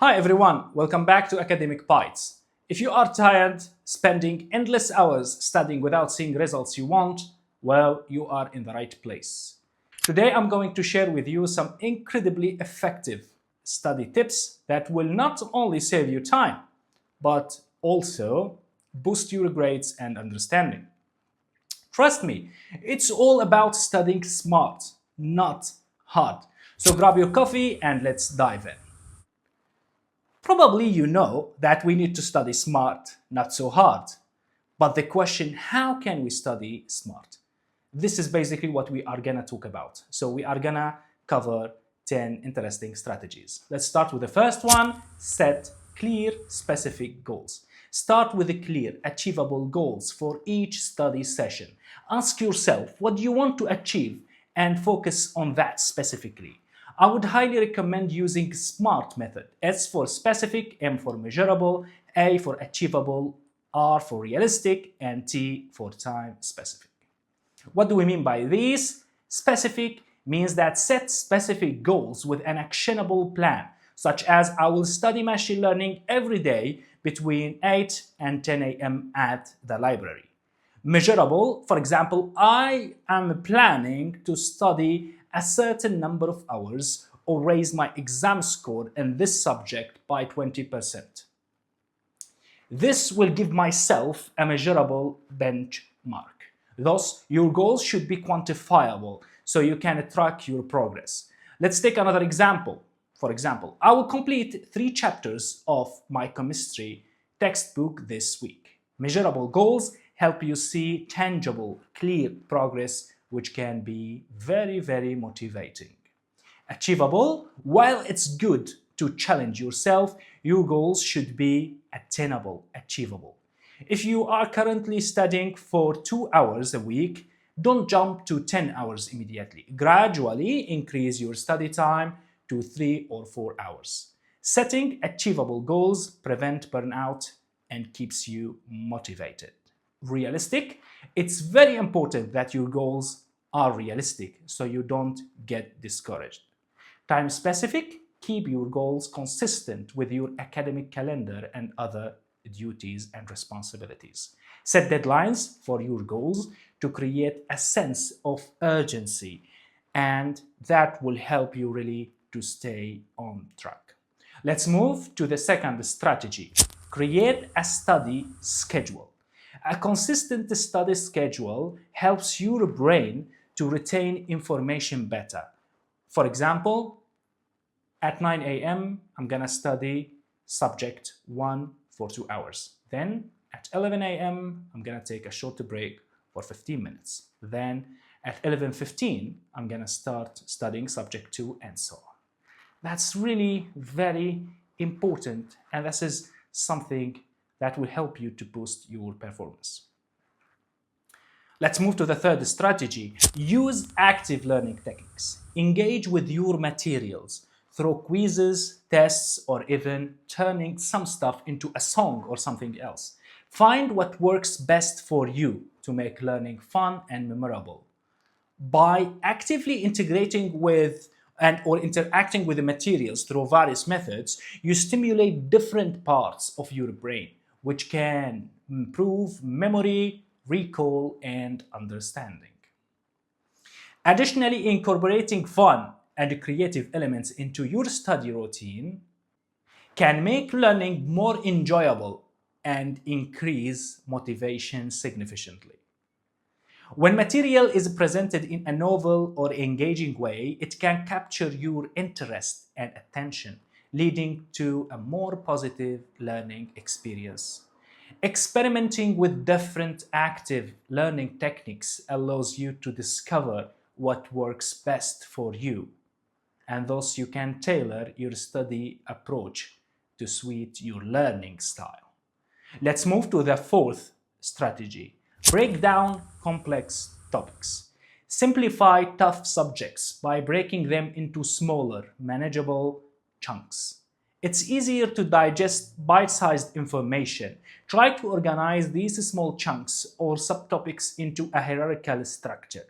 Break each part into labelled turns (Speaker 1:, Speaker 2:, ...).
Speaker 1: Hi everyone, welcome back to Academic Bites. If you are tired, spending endless hours studying without seeing results you want, well, you are in the right place. Today I'm going to share with you some incredibly effective study tips that will not only save you time, but also boost your grades and understanding. Trust me, it's all about studying smart, not hard. So grab your coffee and let's dive in. Probably you know that we need to study smart, not so hard. But the question, how can we study smart? This is basically what we are gonna talk about. So we are gonna cover 10 interesting strategies. Let's start with the first one, set clear, specific goals. Start with the clear, achievable goals for each study session. Ask yourself, what do you want to achieve? And focus on that specifically. I would highly recommend using SMART method. S for specific, M for measurable, A for achievable, R for realistic, and T for time specific. What do we mean by these? Specific means that set specific goals with an actionable plan, such as I will study machine learning every day between 8 and 10 a.m. at the library. Measurable, for example, I am planning to study a certain number of hours or raise my exam score in this subject by 20%. This will give myself a measurable benchmark. Thus, your goals should be quantifiable so you can track your progress. Let's take another example. For example, I will complete 3 chapters of my chemistry textbook this week. Measurable goals help you see tangible, clear progress, which can be very motivating. Achievable, while it's good to challenge yourself, your goals should be attainable, achievable. If you are currently studying for 2 hours a week, don't jump to 10 hours immediately. Gradually increase your study time to 3 or 4 hours. Setting achievable goals prevent burnout and keeps you motivated. Realistic, it's very important that your goals are realistic so you don't get discouraged. Time specific, keep your goals consistent with your academic calendar and other duties and responsibilities. Set deadlines for your goals to create a sense of urgency, and that will help you really to stay on track. Let's move to the second strategy. Create a study schedule. A consistent study schedule helps your brain to retain information better. For example, at 9 a.m., I'm gonna study subject 1 for 2 hours. Then at 11 a.m., I'm gonna take a short break for 15 minutes. Then at 11:15, I'm gonna start studying subject 2 and so on. That's really very important, and this is something that will help you to boost your performance. Let's move to the third strategy. Use active learning techniques. Engage with your materials through quizzes, tests, or even turning some stuff into a song or something else. Find what works best for you to make learning fun and memorable. By actively integrating with or interacting with the materials through various methods, you stimulate different parts of your brain, which can improve memory, recall, and understanding. Additionally, incorporating fun and creative elements into your study routine can make learning more enjoyable and increase motivation significantly. When material is presented in a novel or engaging way, it can capture your interest and attention, leading to a more positive learning experience. Experimenting with different active learning techniques allows you to discover what works best for you, and thus you can tailor your study approach to suit your learning style. Let's move to the fourth strategy. Break down complex topics. Simplify tough subjects by breaking them into smaller, manageable chunks. It's easier to digest bite-sized information. Try to organize these small chunks or subtopics into a hierarchical structure,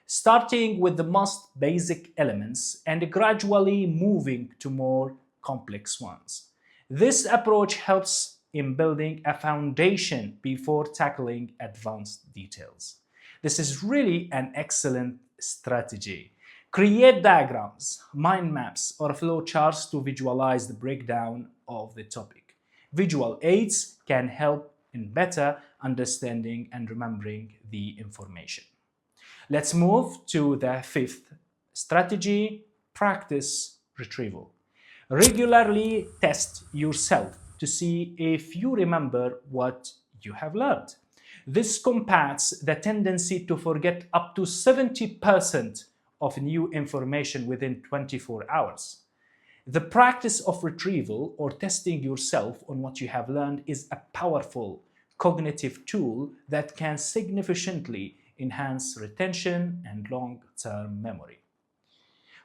Speaker 1: starting with the most basic elements and gradually moving to more complex ones. This approach helps in building a foundation before tackling advanced details. This is really an excellent strategy. Create diagrams, mind maps, or flow charts to visualize the breakdown of the topic. Visual aids can help in better understanding and remembering the information. Let's move to the fifth strategy: practice retrieval. Regularly test yourself to see if you remember what you have learned. This combats the tendency to forget up to 70% of new information within 24 hours. The practice of retrieval, or testing yourself on what you have learned, is a powerful cognitive tool that can significantly enhance retention and long-term memory.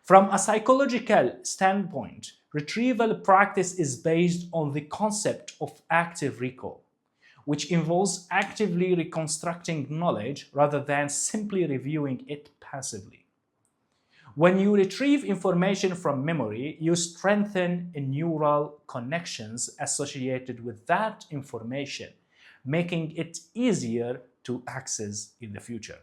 Speaker 1: From a psychological standpoint, retrieval practice is based on the concept of active recall, which involves actively reconstructing knowledge rather than simply reviewing it passively. When you retrieve information from memory, you strengthen neural connections associated with that information, making it easier to access in the future.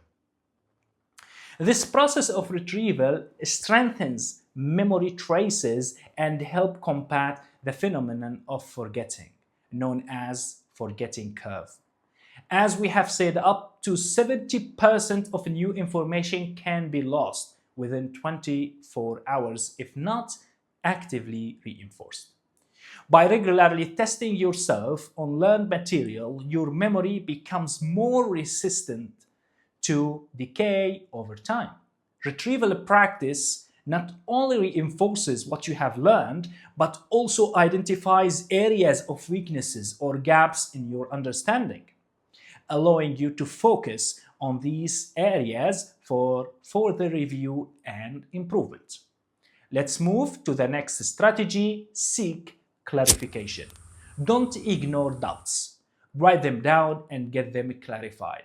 Speaker 1: This process of retrieval strengthens memory traces and helps combat the phenomenon of forgetting, known as forgetting curve. As we have said, up to 70% of new information can be lost within 24 hours if not actively reinforced. By regularly testing yourself on learned material, your memory becomes more resistant to decay over time. Retrieval practice not only reinforces what you have learned, but also identifies areas of weaknesses or gaps in your understanding, allowing you to focus on these areas for further review and improvement. Let's move to the next strategy: seek clarification. Don't ignore doubts. Write them down and get them clarified.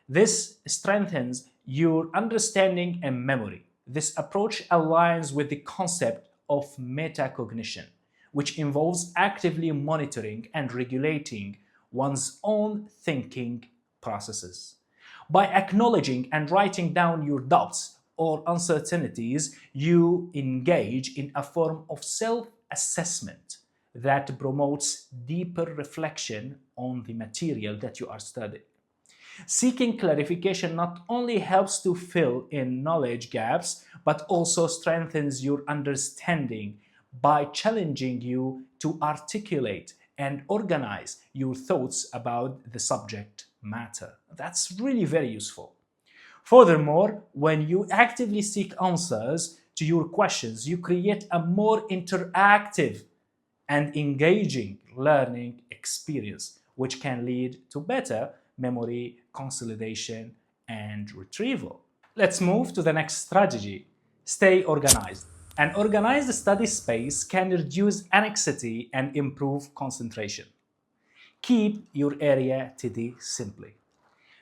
Speaker 1: This strengthens your understanding and memory. This approach aligns with the concept of metacognition, which involves actively monitoring and regulating one's own thinking processes. By acknowledging and writing down your doubts or uncertainties, you engage in a form of self-assessment that promotes deeper reflection on the material that you are studying. Seeking clarification not only helps to fill in knowledge gaps, but also strengthens your understanding by challenging you to articulate and organize your thoughts about the subject matter. That's really very useful. Furthermore, when you actively seek answers to your questions, you create a more interactive and engaging learning experience, which can lead to better memory consolidation and retrieval. Let's move to the next strategy: stay organized. An organized study space can reduce anxiety and improve concentration. Keep your area tidy simply.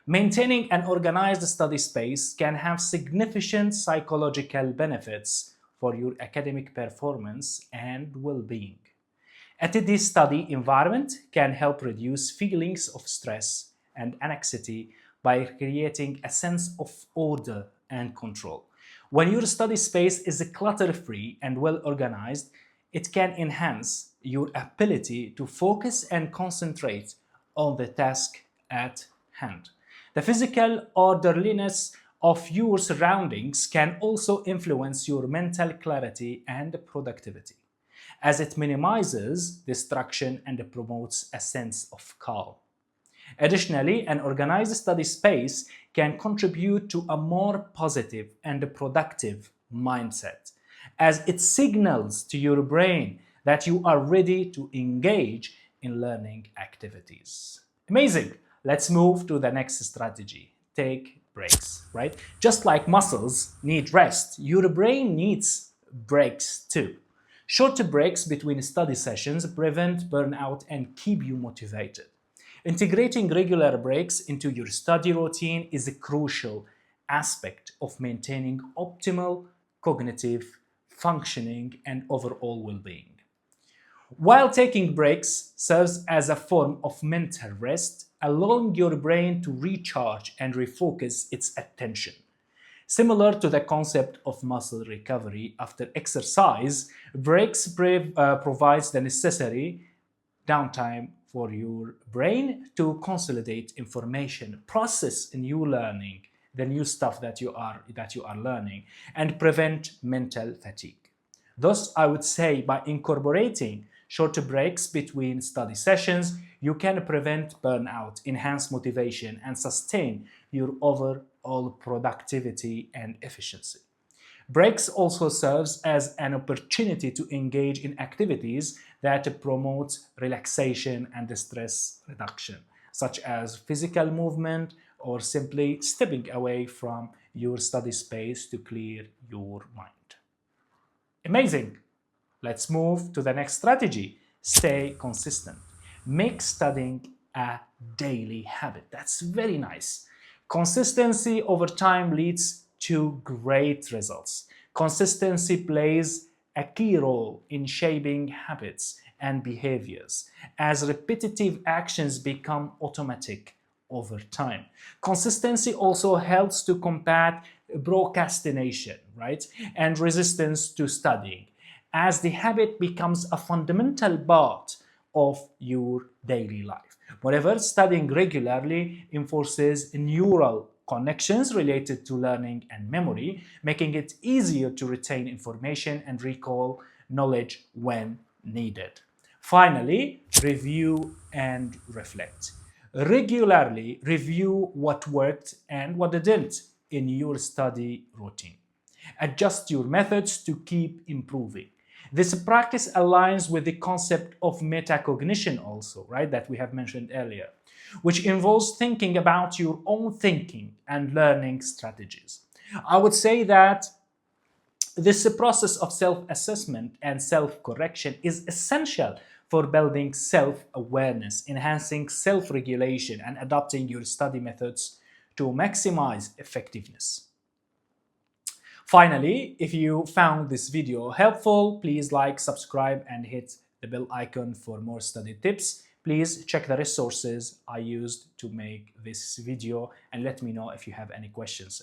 Speaker 1: Maintaining an organized study space can have significant psychological benefits for your academic performance and well-being. A tidy study environment can help reduce feelings of stress and anxiety by creating a sense of order and control. When your study space is clutter-free and well-organized, it can enhance your ability to focus and concentrate on the task at hand. The physical orderliness of your surroundings can also influence your mental clarity and productivity, as it minimizes distraction and promotes a sense of calm. Additionally, an organized study space can contribute to a more positive and productive mindset, as it signals to your brain that you are ready to engage in learning activities. Amazing! Let's move to the next strategy: take breaks, right? Just like muscles need rest, your brain needs breaks too. Short breaks between study sessions prevent burnout and keep you motivated. Integrating regular breaks into your study routine is a crucial aspect of maintaining optimal cognitive functioning and overall well-being. While taking breaks serves as a form of mental rest, allowing your brain to recharge and refocus its attention. Similar to the concept of muscle recovery after exercise, breaks provides the necessary downtime for your brain to consolidate information, process new learning, the new stuff that you are learning, and prevent mental fatigue. Thus, I would say by incorporating shorter breaks between study sessions, you can prevent burnout, enhance motivation, and sustain your overall productivity and efficiency. Breaks also serves as an opportunity to engage in activities that promote relaxation and stress reduction, such as physical movement or simply stepping away from your study space to clear your mind. Amazing! Let's move to the next strategy. Stay consistent. Make studying a daily habit. That's very nice. Consistency over time leads to great results. Consistency plays a key role in shaping habits and behaviors as repetitive actions become automatic over time. Consistency also helps to combat procrastination, right? And resistance to studying, as the habit becomes a fundamental part of your daily life. Moreover, studying regularly enforces neural connections related to learning and memory, making it easier to retain information and recall knowledge when needed. Finally, review and reflect. Regularly review what worked and what didn't in your study routine. Adjust your methods to keep improving. This practice aligns with the concept of metacognition also, right, that we have mentioned earlier, which involves thinking about your own thinking and learning strategies. I would say that this process of self-assessment and self-correction is essential for building self-awareness, enhancing self-regulation, and adapting your study methods to maximize effectiveness. Finally, if you found this video helpful, please like, subscribe, and hit the bell icon for more study tips. Please check the resources I used to make this video and let me know if you have any questions.